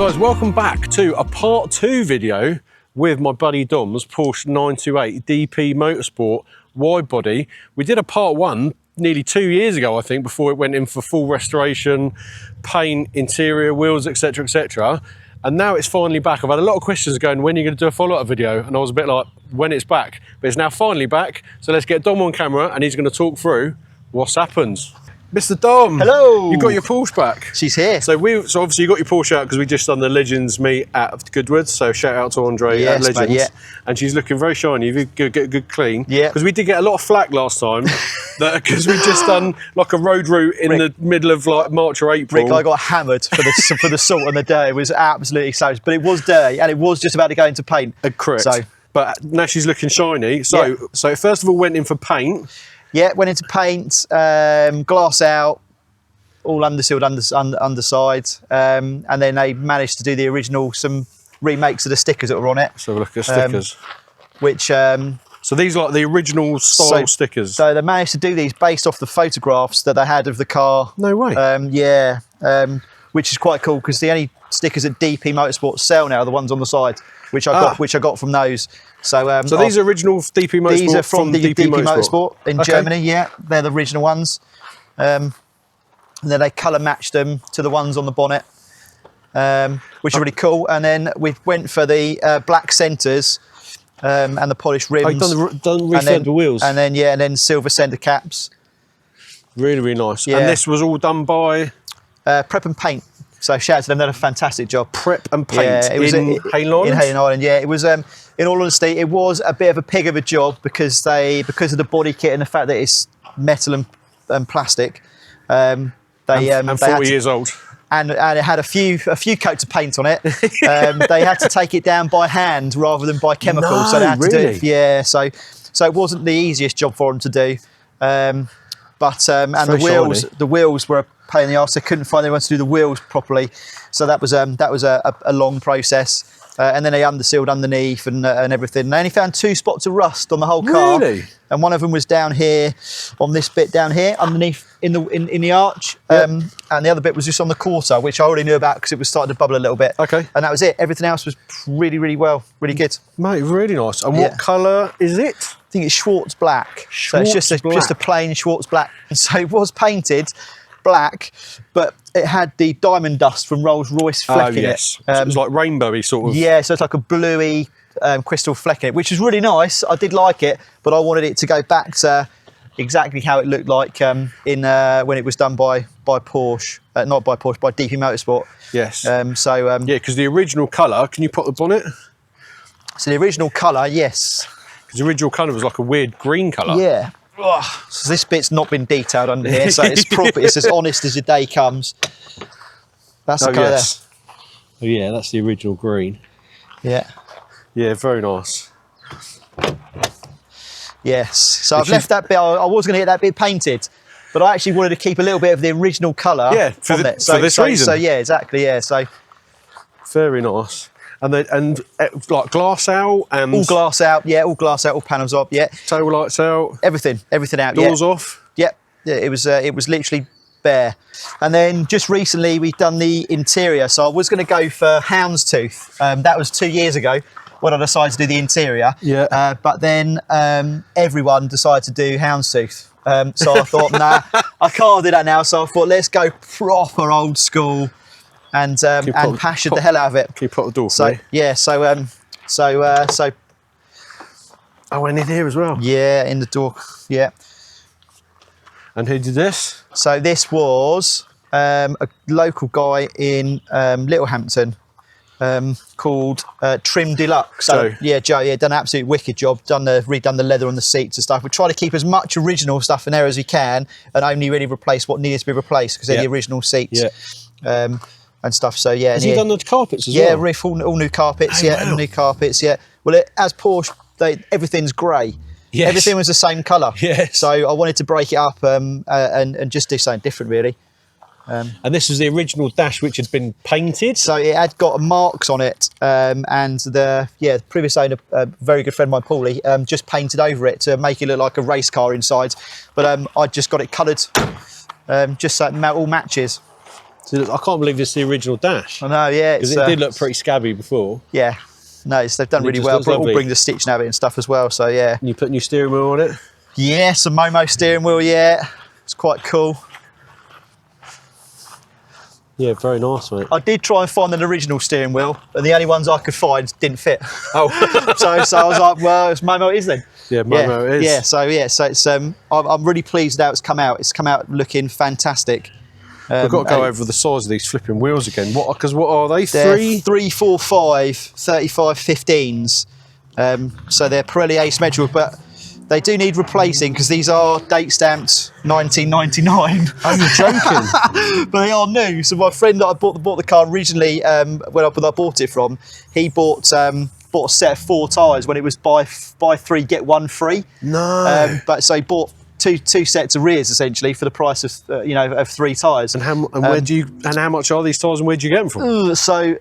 guys, welcome back to a part 2 video with my buddy Dom's Porsche 928 DP Motorsport Widebody. We did a part 1 nearly 2 years ago, I think, before it went in for full restoration, paint, interior, wheels, etc, etc. And now it's finally back. I've had a lot of questions going, when are you going to do a follow-up video? And I was a bit like, when it's back. But it's now finally back, so let's get Dom on camera and he's going to talk through what's happened. Mr. Dom, hello. You got your Porsche back. She's here. So obviously you got your Porsche out because we just done the Legends meet at Goodwood. So shout out to Andre at Legends. Mate, yeah. And she's looking very shiny. You get a good clean. Yeah. Because we did get a lot of flack last time because we just done like a road route in the middle of like March or April. Rick, I got hammered for the salt on the day. It was absolutely savage, but it was dirty and it was just about to go into paint. Correct. So, but now she's looking shiny. So so it first of all went in for paint. Yeah, went into paint, glass out, all undersealed underside, and then they managed to do the original, some remakes of the stickers that were on it. So look at stickers. So these are like the original style stickers. So they managed to do these based off the photographs that they had of the car. No way. Which is quite cool because the only stickers that DP Motorsport sell now are the ones on the side, which I got from those. So these are original DP Motorsport. These are from the DP Motorsport in Germany. Yeah, they're the original ones. And then they colour matched them to the ones on the bonnet, which are really cool. And then we went for the black centres and the polished rims. Oh, done refurb the wheels. And then silver centre caps. Really, really nice. Yeah. And this was all done by Prep and Paint. So shout out to them, they did a fantastic job. Prep and Paint. Yeah, it was in Hayden Island? In Hayden Island, yeah. It was, in all honesty, it was a bit of a pig of a job because of the body kit and the fact that it's metal and plastic. And 40 years old. And it had a few coats of paint on it. They had to take it down by hand rather than by chemical. No, so they had to really? do it. Yeah, so it wasn't the easiest job for them to do. And the wheels were a pain in the arse. They couldn't find anyone to do the wheels properly, so that was a long process. And then they undersealed underneath and everything. They only found 2 spots of rust on the whole car. Really? And one of them was down here, on this bit down here, underneath in the arch. Yep. And the other bit was just on the quarter, which I already knew about because it was starting to bubble a little bit. Okay. And that was it. Everything else was really, really well, really good. Mate, really nice. And what colour is it? I think it's Schwartz black. So it's just a plain Schwartz black. And so it was painted black, but it had the diamond dust from Rolls-Royce flecking it. So it was like rainbowy sort of. Yeah, so it's like a bluey crystal fleck in it, which is really nice. I did like it, but I wanted it to go back to exactly how it looked like when it was done by Porsche, not by Porsche, by DP Motorsport. Yes. Yeah, because the original colour, can you put the bonnet? So the original colour, yes. Because the original colour was like a weird green colour. Yeah. So this bit's not been detailed under here, so it's proper. It's as honest as your day comes. That's the colour there. Oh yeah, that's the original green. Yeah. Yeah, very nice. Yes. So I've left that bit. I was going to get that bit painted, but I actually wanted to keep a little bit of the original colour. Yeah, for this reason. So yeah, exactly. Yeah. So very nice. And like glass out and all glass out, yeah, all glass out, all panels up, yeah. Tail lights out. Everything out. Doors off. Yep. Yeah, it was literally bare. And then just recently we've done the interior. So I was going to go for houndstooth. That was 2 years ago when I decided to do the interior. Yeah. But then everyone decided to do houndstooth. So I thought, nah, I can't do that now. So I thought, let's go proper old school. And passioned the hell out of it. Can you put the door for me? Yeah, so I went in here as well. Yeah, in the door. Yeah. And who did this? So this was a local guy in Littlehampton called Trim Deluxe. So yeah, Joe, yeah, done an absolute wicked job. Redone the leather on the seats and stuff. We try to keep as much original stuff in there as we can, and only really replace what needed to be replaced because they're the original seats. Yeah. And stuff. So yeah, has he done the carpets as well? Yeah, roof, all new carpets. Oh, wow. New carpets. Yeah. Well, as Porsche, everything's grey. Yes. Everything was the same colour. Yes. So I wanted to break it up and just do something different, really. And this was the original dash, which had been painted. So it had got marks on it, and the previous owner, a very good friend of mine, Paulie, just painted over it to make it look like a race car inside. But I just got it coloured, just so it all matches. So I can't believe this is the original dash. I know, yeah. Because it did look pretty scabby before. Yeah. No, they've done really well. All bring the stitch nav and stuff as well, so yeah. And you put new steering wheel on it? Yeah, some Momo steering wheel, yeah. It's quite cool. Yeah, very nice, mate. I did try and find an original steering wheel, and the only ones I could find didn't fit. Oh. so I was like, well, it's Momo it is then. Yeah, Momo it is. Yeah, so it's I'm really pleased how it's come out. It's come out looking fantastic. We've got to go over the size of these flipping wheels again. Because what are they? They're 345 35 15s. So they're Pirelli asymmetrical, but they do need replacing because these are date stamped 1999. Oh, you're joking? But they are new. So my friend that I bought the car originally, when I bought it from, he bought a set of 4 tyres when it was buy 3 get 1 free. No. But so he bought two sets of rears essentially for the price of of 3 tyres. And how much are these tyres and where do you get them from? So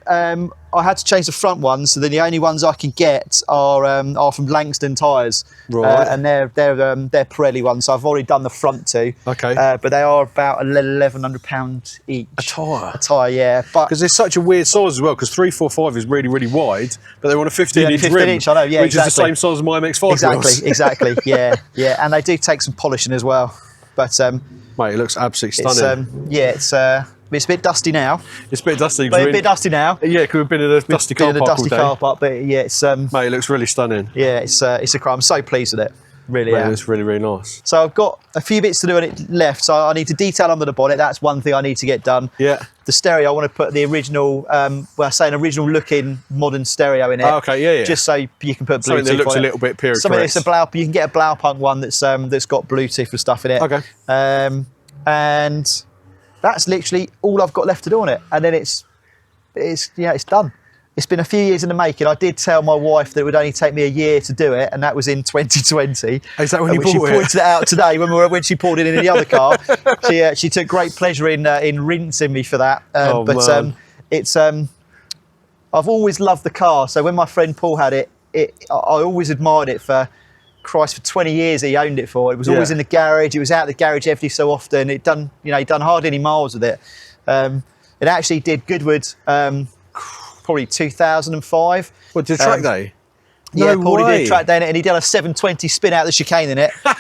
I had to change the front ones, so then the only ones I can get are from Langston tyres, right? And they're Pirelli ones. So I've already done the front 2. Okay. But they are about £1,100 each. A tyre. A tyre, yeah. But because they're such a weird size as well. Because 345 is really really wide, but they're on a 15-inch rim, inch, I know, yeah, which is the same size as my MX-5 wheels. Exactly. Yeah. And they do take some polishing as well. But mate, it looks absolutely stunning. It's a bit dusty now. It's a bit dusty. But a bit dusty now. Yeah, because we've been in a dusty car park. But yeah, it's mate, it looks really stunning. Yeah, it's a car. I'm so pleased with it. Really, yeah. It's really, really nice. So I've got a few bits to do on it left. So I need to detail under the bonnet. That's one thing I need to get done. Yeah. The stereo, I want to put the original, an original looking modern stereo in it. Oh, okay, yeah. Just so you can put Bluetooth something that looks on a little bit period Something correct. that's you can get a Blaupunk one that's got Bluetooth and stuff in it. Okay. And that's literally all I've got left to do on it. And then it's done. It's been a few years in the making. I did tell my wife that it would only take me a year to do it, and that was in 2020. Is that when you bought it? She pointed it out today when she pulled it in the other car. She took great pleasure in rinsing me for that. I've always loved the car. So when my friend Paul had it, I always admired it for 20 years he owned it for. It was always in the garage. It was out the garage every so often. He'd done hardly any miles with it. It actually did Goodwood. Probably 2005. What, did track day? Yeah, no Paulie way. did track day in it, and he did a 720 spin out the chicane in it. So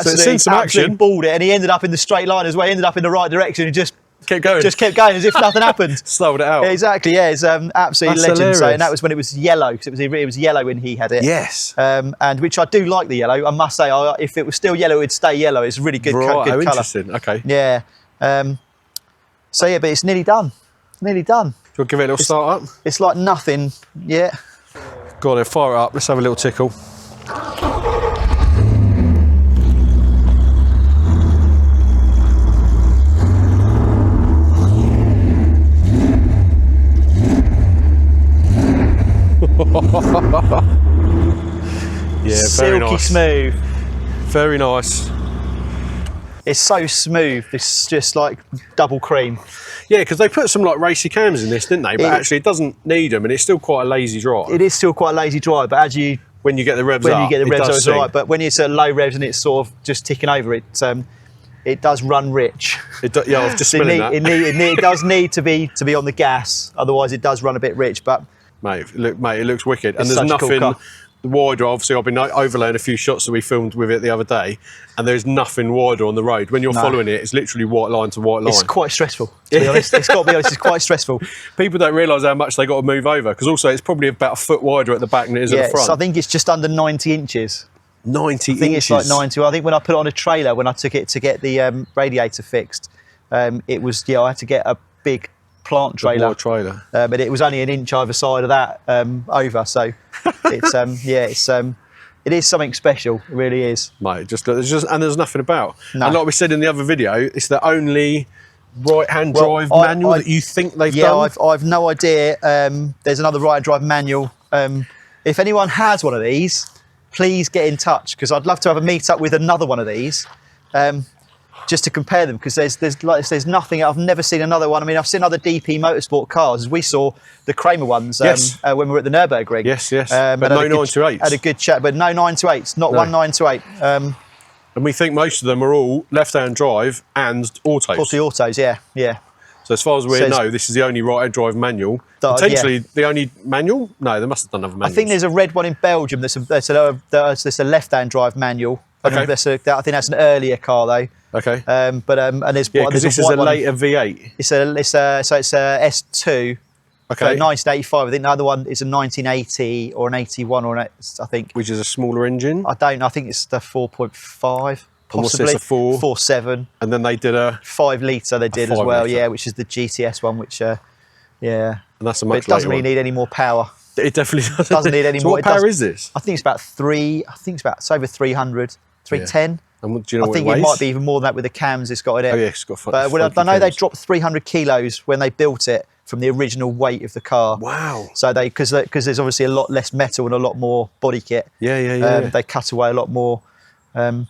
it's seen some action. Balled it, and he ended up in the straight line as well. He ended up in the right direction and just kept going. Just kept going as if nothing happened. Slowed it out. Yeah, exactly. Yeah, it's absolutely legend. Hilarious. So, and that was when it was yellow, because it was yellow when he had it. Yes. And which I do like the yellow. I must say, if it was still yellow, it'd stay yellow. It's a really good, right, good colour. Interesting. Okay. Yeah. So yeah, but it's nearly done. Nearly done. Do you want to give it a little start up? It's like nothing. Yeah. Go on then, fire it up. Let's have a little tickle. Yeah, very silky nice. smooth. Very nice. It's so smooth. It's just like double cream. Yeah, because they put some like racy cams in this, didn't they? But actually, it doesn't need them, and it's still quite a lazy drive. It is still quite a lazy drive, but when you get the revs up, it's all right. But when it's at low revs and it's sort of just ticking over, it does run rich. Yeah, I was just smelling that. It does need to be on the gas, otherwise it does run a bit rich. But mate, it looks wicked, and there's nothing. Cool the wider, obviously, I've been overlaying a few shots that we filmed with it the other day, and there's nothing wider on the road. When you're following it, it's literally white line to white line. It's quite stressful, to be honest. It's got to be honest, it's quite stressful. People don't realise how much they got to move over, because also it's probably about a foot wider at the back than it is at the front. So I think it's just under 90 inches. 90 inches? I think it's like 90. I think when I put it on a trailer, when I took it to get the radiator fixed, it was, I had to get a big plant trailer. Wide trailer. But it was only an inch either side of that over. So it's, it is something special. It really is. Mate, there's nothing about. No. And like we said in the other video, it's the only right-hand drive manual that you think they've done? Yeah, I've no idea. There's another right-hand drive manual. If anyone has one of these, please get in touch, because I'd love to have a meet-up with another one of these, just to compare them, because there's nothing. I've never seen another one. I mean, I've seen other DP Motorsport cars. We saw the Kremer ones when we were at the Nürburgring. Yes. But no 928s. Had a good chat, but no 928s, not one 928. And we think most of them are all left-hand drive and autos. Of the autos, yeah, yeah. So as far as we know, this is the only right-hand drive manual. Potentially the only manual? No, they must have done other manuals. I think there's a red one in Belgium. There's a left-hand drive manual. Okay. I think that's an earlier car though. Okay. And there's because this is a later V8. It's a S2. Okay. 1985. I think the other one is a 1980 or an 81 or I think. Which is a smaller engine. I don't know. I think it's the 4.5. Possibly. And what's this, a 4? 4.7. And then they did a 5 litre. They did as well. litre. Yeah, which is the GTS one. Which yeah. And that's a much But it doesn't later really need any more power. It definitely doesn't. Doesn't need any so more. what power is this? I think it's about 3. I think it's over 300, 310. Yeah. And do you know what I think it might be even more than that with the cams it's got in it. Oh yeah, it's got. But I know they dropped 300 kilos when they built it from the original weight of the car. Wow. So because there's obviously a lot less metal and a lot more body kit. Yeah. They cut away a lot more. Then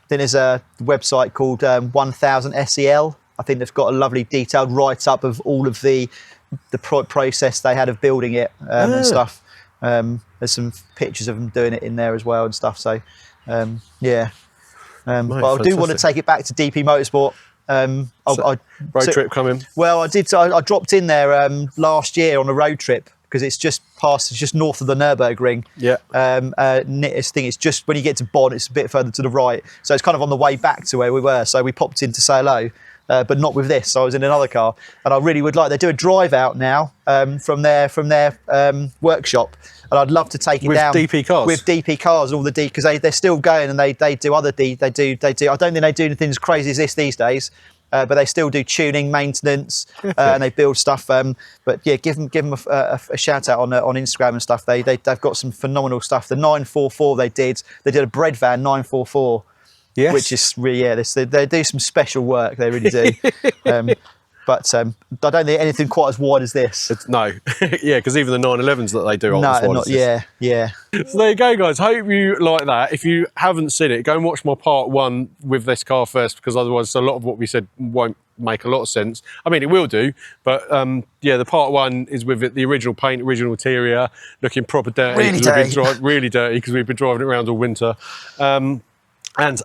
there's a website called 1000 SEL. I think they've got a lovely detailed write-up of all of the process they had of building it and stuff. There's some pictures of them doing it in there as well and stuff. So yeah. But I do want to take it back to DP Motorsport. Road trip coming. Well, I did. I dropped in there last year on a road trip because it's just north of the Nürburgring. Yeah. This thing is just when you get to Bonn, it's a bit further to the right. So it's kind of on the way back to where we were. So we popped in to say hello, but not with this. So I was in another car, and I really would like. They do a drive out now from their workshop. And I'd love to take it down with DP cars. With DP cars, all the because they're still going and they do other they do. I don't think they do anything as crazy as this these days, but they still do tuning, maintenance, and they build stuff. But yeah, give them a shout out on Instagram and stuff. They've got some phenomenal stuff. The 944 they did a bread van 944. Yes. Which is really they do some special work. They really do. But I don't think anything quite as wide as this. No, yeah, because even the 911s that they do aren't as wide as this. Yeah. So there you go, guys. Hope you like that. If you haven't seen it, go and watch my part 1 with this car first, because otherwise a lot of what we said won't make a lot of sense. I mean, it will do, but yeah, the part 1 is with the original paint, original interior, looking proper dirty. Really dirty because we've been driving it around all winter. And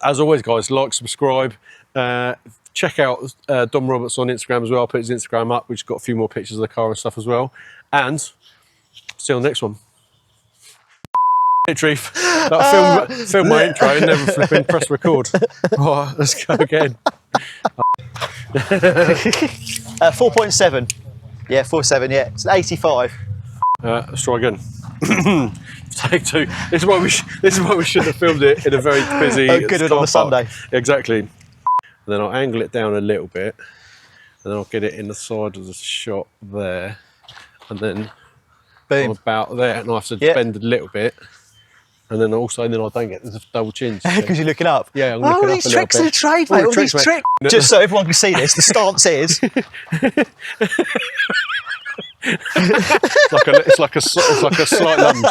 as always, guys, like, subscribe. Check out Dom Roberts on Instagram as well. I'll put his Instagram up, which has got a few more pictures of the car and stuff as well. And see you on the next one. Film my intro and never flipping press record. Oh, let's go again. 4.7. Yeah, 4.7. Yeah, it's 85. Let's try again. Take 2. This is why we should have filmed it in a very busy. Good on a Sunday. Exactly. And then I'll angle it down a little bit, and then I'll get it in the side of the shot there, and then boom, I'm about there, and I have to bend a little bit, and then also I don't get the double chins. Because you're looking up. Yeah, I'm looking up these tricks of the trade, mate. All these tricks. Just so everyone can see this, the stance is. It's like a slight lunge.